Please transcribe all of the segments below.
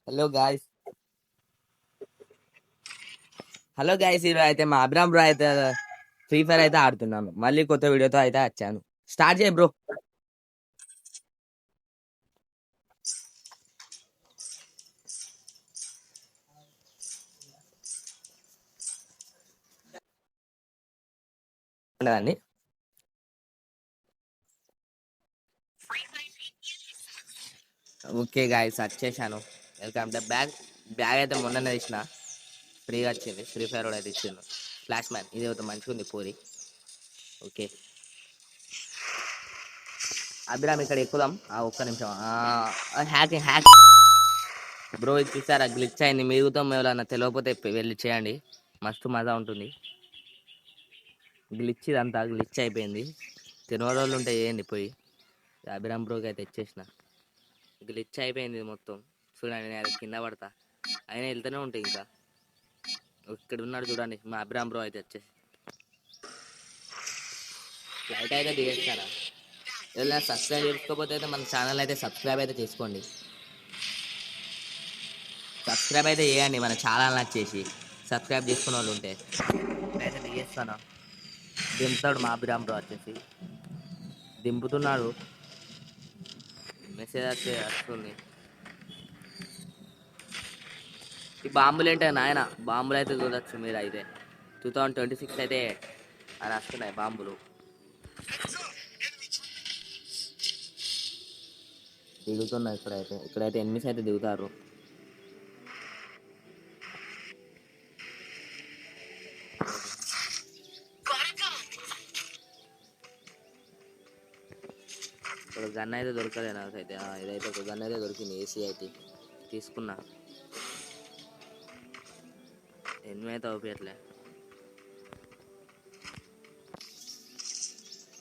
Hello guys hello guys ఈరోజు అయితే మా అబ్రామ్ బ్రో అయితే ఫ్రీ ఫైర్ అయితే ఆడుతున్నాను. మళ్ళీ కొత్త వీడియోతో అయితే వచ్చాను. స్టార్ట్ చేయి బ్రో. ఉండదండి. ఓకే గాయ్స్ వచ్చేసాను. వెల్కమ్ టు బ్యాగ్ అయితే మొన్ననే తీసిన, ఫ్రీగా వచ్చింది. ఫ్రీ ఫైర్ కూడా అయితే ఇచ్చిండు. ఫ్లాష్ మ్యాన్ ఇది ఒక మంచిగా ఉంది పోరి. ఓకే అభిరామ్ ఇక్కడ ఎక్కుదాం. ఒక్క నిమిషం. హ్యాక్ బ్రో ఇది చూసారా, గ్లిచ్ అయింది. మీరుతో ఎవరైనా తెలియకపోతే వెళ్ళి చేయండి, మస్తు మజా ఉంటుంది. గ్లిచ్ ఇదంతా గ్లిచ్ అయిపోయింది. తెలియని వాళ్ళు ఉంటే చేయండి పోయి. అభిరామ్ బ్రోకి అయితే ఇచ్చేసిన. గ్లిచ్ అయిపోయింది మొత్తం. చూడండి నేను కింద పడతా, అయినా వెళ్తూనే ఉంటాయి. ఇంకా ఇక్కడ ఉన్నాడు చూడండి మా అభిరామ్ బ్రో అయితే వచ్చేసి ఫ్లైట్ అయితే దిగేస్తారా. ఏదైనా సబ్స్క్రైబ్ చేసుకోకపోతే అయితే మన ఛానల్ అయితే సబ్స్క్రైబ్ అయితే చేసుకోండి. సబ్స్క్రైబ్ అయితే చేయండి మన ఛానల్ వచ్చేసి. సబ్స్క్రైబ్ చేసుకున్న వాళ్ళు ఉంటే అయితే దిగేస్తాను. దింపుతాడు మా అభిరామ్ బ్రో వచ్చేసి, దింపుతున్నాడు. మెసేజ్ అయితే వస్తుంది. ఈ బాంబులు ఏంటే నాయన, బాంబులు అయితే చూడొచ్చు మీరు అయితే. 2026 అయితే అని వస్తున్నాయి బాంబులు. దిగుతున్నాయి ఇక్కడైతే ఎనిమిస్ అయితే దిగుతారు. ఇక్కడ గన్ అయితే దొరకలేదు నాకైతే. ఇదైతే ఒక గన్ అయితే దొరికింది, ఏసీ అయితే తీసుకున్నా. ఎనిమిది అయితే అవుపట్లే.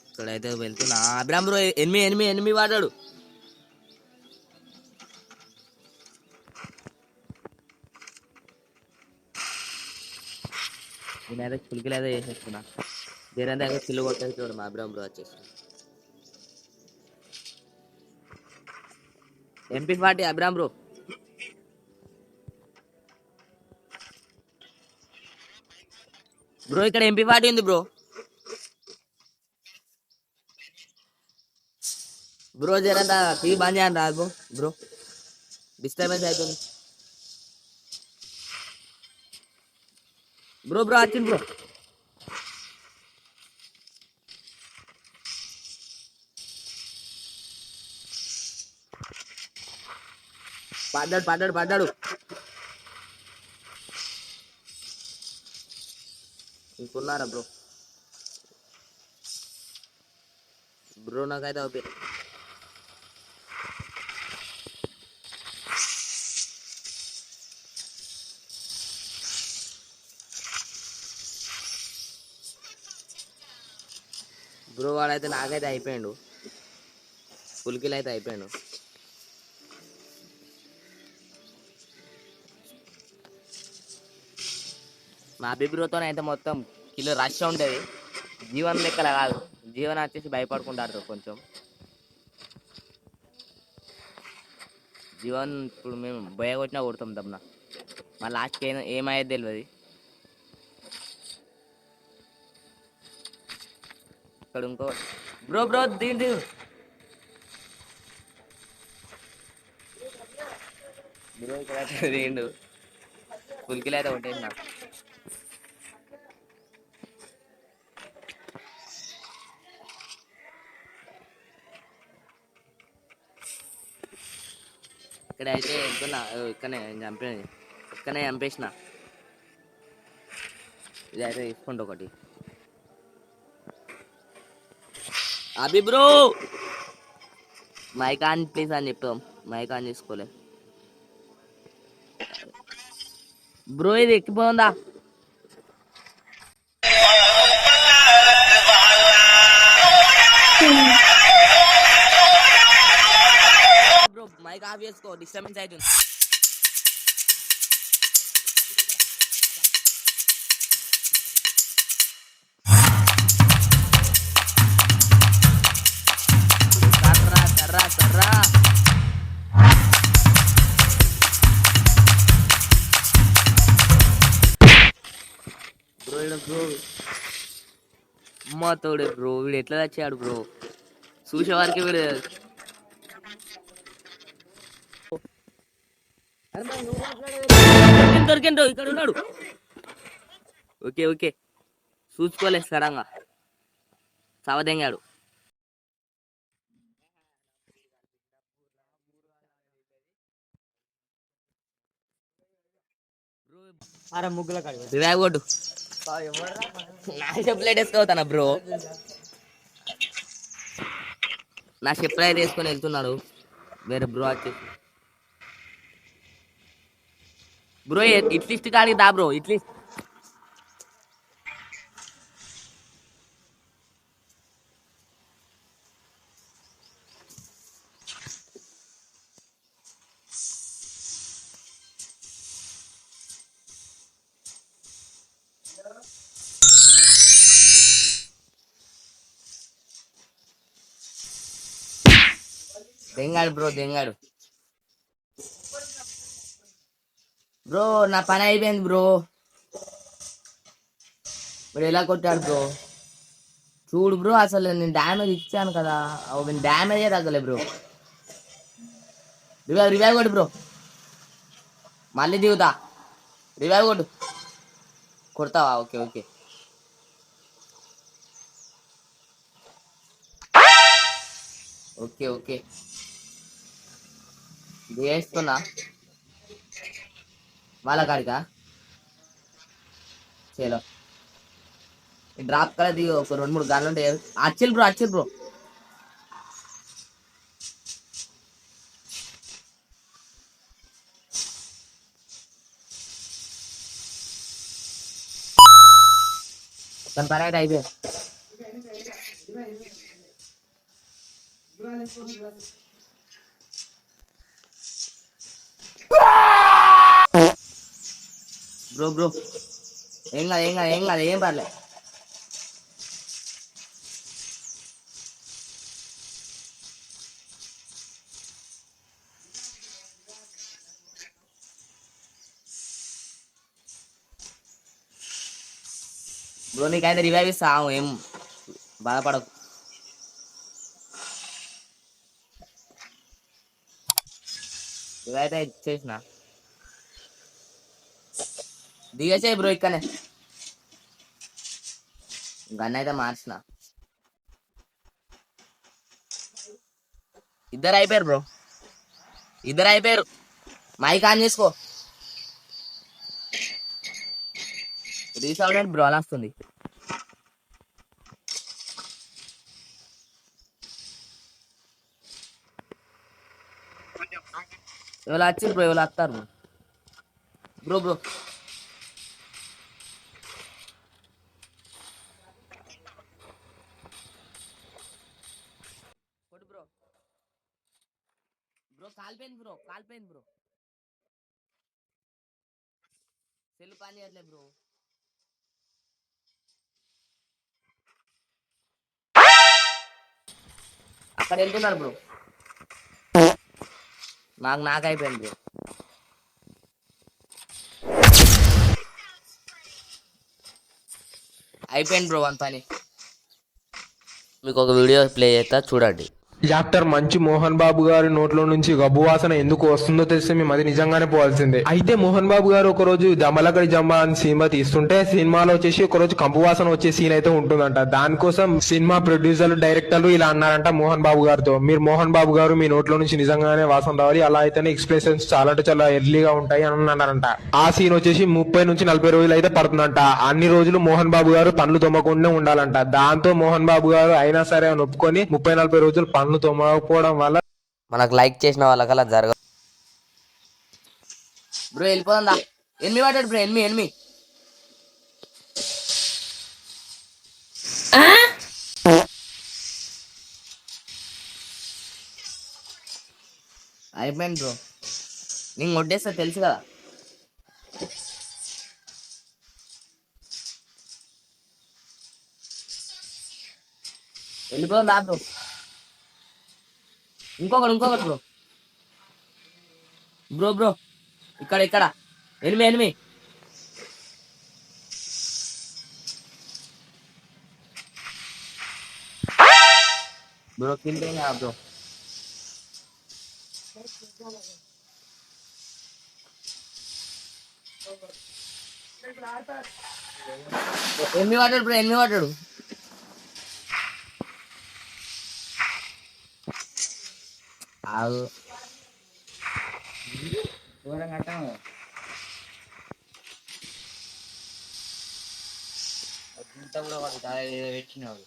ఇక్కడైతే వెళ్తున్నా. అభిరామ్ బ్రో ఎనిమిది వాడాడు. నేనైతే కిలికిలు అయితే చేసేస్తున్నా. వేరేంతా అయితే కిల్లు కొట్టేసి చూడు మా అభిరామ్ బ్రో వచ్చేసి. MP40 Abhiram bro. బ్రో ఇక్కడ MP40 ఉంది బ్రో. బ్రో జరంతా టీవీ బంద్ చేయండి రాదు బ్రో, డిస్టర్బెన్స్ అవుతుంది. బ్రో వచ్చింది బ్రో. పడ్డాడు. ఇంకున్నారా బ్రో నాకైతే ఓకే. బ్రో వాడైతే నాకైతే అయిపోయాడు, ఫుల్ కిల్ అయితే అయిపోయాడు. మా అభిబ్రోతో అయితే మొత్తం కిలో రష్ ఉండేది. జీవన్ లెక్కల కాదు, జీవన్ వచ్చేసి భయపడుకుంటారు కొంచెం. జీవన్ ఇప్పుడు మేము భయ కొట్టినా కొడతాం దమ్న, మా లాస్ట్కి ఏమయ్యేది తెలియదు. ఇక్కడ ఇంకో బ్రో దీని బ్రో ఇక్కడ దిండు, ఫుల్ కిల్ అయితే కొట్టేసిన. ఇక్కడైతే ఎంతున్నా ఇక్కడనే చంపేసిన. ఇది అయితే తీసుకుంటా ఒకటి. అభి బ్రో మైక్ ఆన్ ప్లీజ్ అని చెప్పాం, మైక్ ఆన్ చేసుకోలే బ్రో. ఇది ఎక్కిపోతుందా బ్రో? మైక్ ఆఫ్ చేసుకో, డిస్టర్బెన్స్ అవుతుంది. కర్రా బ్రో అమ్మ తోడే బ్రో, వీడు ఎట్లా తెచ్చాడు బ్రో, చూసే వారికి వీడు. దొరికిండు, ఇక్కడ ఉన్నాడు. ఓకే ఓకే, చూసుకోలేదు సడంగా సవదెంగాడు. రివైవ్ కొట్టు. నా ప్లేట్ వేసుకోతానా బ్రో, నా చెప్పులు అయితే వేసుకొని వెళ్తున్నాడు వేరే బ్రో వచ్చేసి. బ్రో ఇట్లిస్ట్ కాడికి దా బ్రో, ఇట్లిస్ట్. దెంగాడు బ్రో, దెంగాడు బ్రో. నా పని అయిపోయింది బ్రో. ఇప్పుడు ఎలా కొట్టాడు బ్రో చూడు బ్రో. అసలు నేను డ్యామేజ్ ఇచ్చాను కదా, డ్యామేజే తగ్గలే బ్రో. రివైవ్ కొట్టు బ్రో, మళ్ళీ దిగుతా. రివైవ్ కొట్టు. కొడతావా? Okay okay. ఓకే ఓకే వేస్తున్నా వాళ్ళ కాడికా. చలో డ్రాప్ కదా దిగు, ఒక 2-3 గన్లు ఉంటాయి. అచ్చిల్ బ్రో, అచ్చిల్ బ్రో. తన పని అయితే అయిపోయింది. బ్రో బ్రో ఏం కాదు, ఏం కాదు, ఏం కాదు, ఏం పర్లే. బ్రో నీకైతే రివైవ్ ఇస్తా, ఏం బాధపడకు. రివైవ్ అయితే ఇచ్చేసిన. దిగేసేయి బ్రో, ఇక్కడనే గన్ అయితే మార్చిన. ఇద్దరు అయిపోయారు బ్రో, ఇద్దరు అయిపోయారు. మైక్ ఆన్ చేసుకో. రీసౌండ్ బ్రో అలా వస్తుంది. ఎవరు వచ్చి బ్రో, ఎవరు వస్తారు బ్రో? బ్రో కొట్టు బ్రో. బ్రో కాలిపోయింది బ్రో, కాలిపోయింది బ్రో. సెల్ పని చేయట్లేదు బ్రో. అక్కడ వెళ్తున్నారు బ్రో. నాకు అయిపోయింది బ్రో. అయిపోయింది బ్రో వన్ పని. మీకు ఒక వీడియో ప్లే చేస్తా చూడండి. యాక్టర్ మంచు మోహన్ బాబు గారి నోట్లో నుంచి గబ్బు వాసన ఎందుకు వస్తుందో తెలిస్తే మేము అది నిజంగానే పోవాల్సిందే. అయితే మోహన్ బాబు గారు ఒక రోజు దమలకడి జంబ అని సినిమా తీస్తుంటే సినిమాలో వచ్చేసి ఒక రోజు కంపు వాసన వచ్చే సీన్ అయితే ఉంటుందంట. దానికోసం సినిమా ప్రొడ్యూసర్లు, డైరెక్టర్లు ఇలా అన్నారంట మోహన్ బాబు గారితో, మీరు మోహన్ బాబు గారు మీ నోట్లో నుంచి నిజంగానే వాసన రావాలి, అలా అయితేనే ఎక్స్ప్రెషన్స్ చాలా అంటే చాలా ఎర్లీగా ఉంటాయి అని అన్నారంట. ఆ సీన్ వచ్చేసి 30 నుంచి 40 రోజులు అయితే పడుతుందంట. అన్ని రోజులు మోహన్ బాబు గారు పనులు తొమ్మకుండా ఉండాలంట. దాంతో మోహన్ బాబు గారు అయినా సరే అని ఒప్పుకొని 30-40 రోజులు పనులు తోమకపోవడం వల్ల మనకు లైక్ చేసిన వాళ్ళకల్లా జరగ. బ్రో వెళ్ళిపోదా, ఎనిమి పడ్డాడు బ్రో, ఎనిమి. అయిపోయింది బ్రో, నేను కొట్టేస్తా తెలుసు కదా. వెళ్ళిపోదా బ్రో. ఇంకొకటి బ్రో. బ్రో ఇక్కడ ఎనిమి. బ్రో కింద బ్రో. ఎన్ని పడ్డాడు బ్రో, ఎన్ని పడ్డాడు? ఆగు. దూరం కట్టాము కూడా వాడు పెట్టినాడు.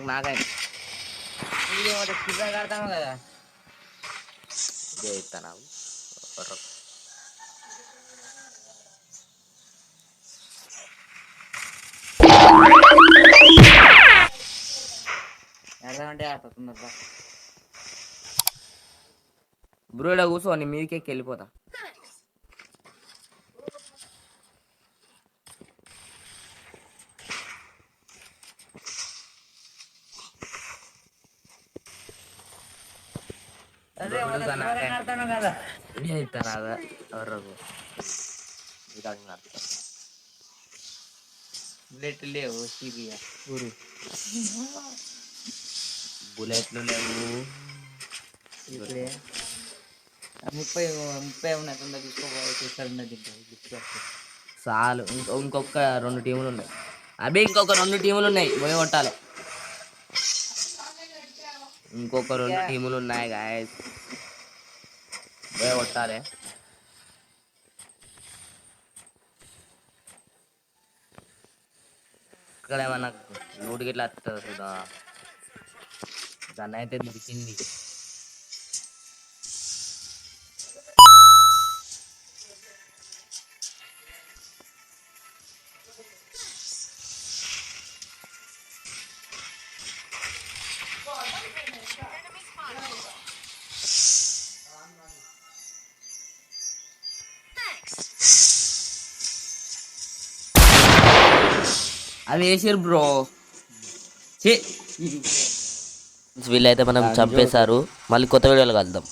నాకైనా కడతాము కదా ఇస్తాను. అంటే ఆడుతుందా బ్రో? ఇలా కూర్చో, నీ మీదకి వెళ్ళిపోతా. బుల్లెట్లు లేవు, ఊరు బుల్లెట్లు లేవు. 30 ఉన్నాయి, తొందర తీసుకోవాలి. చాలు, ఇంకొక 2 టీములు ఉన్నాయి. అవి ఇంకొక 2 టీములు ఉన్నాయి, పోయి కొట్టాలి. ఇంకొక 2 టీములు ఉన్నాయి గాయస్, పోయి కొట్టాలి. ఇక్కడ ఏమన్నా నోటికి ఇట్లా వస్తుంది చూదా, దాన్ని అయితే దొరికింది. అది వేసారు బ్రో. వీళ్ళైతే మనం చంపేశారు. మళ్ళీ కొత్త వీడియోలు కలుద్దాం.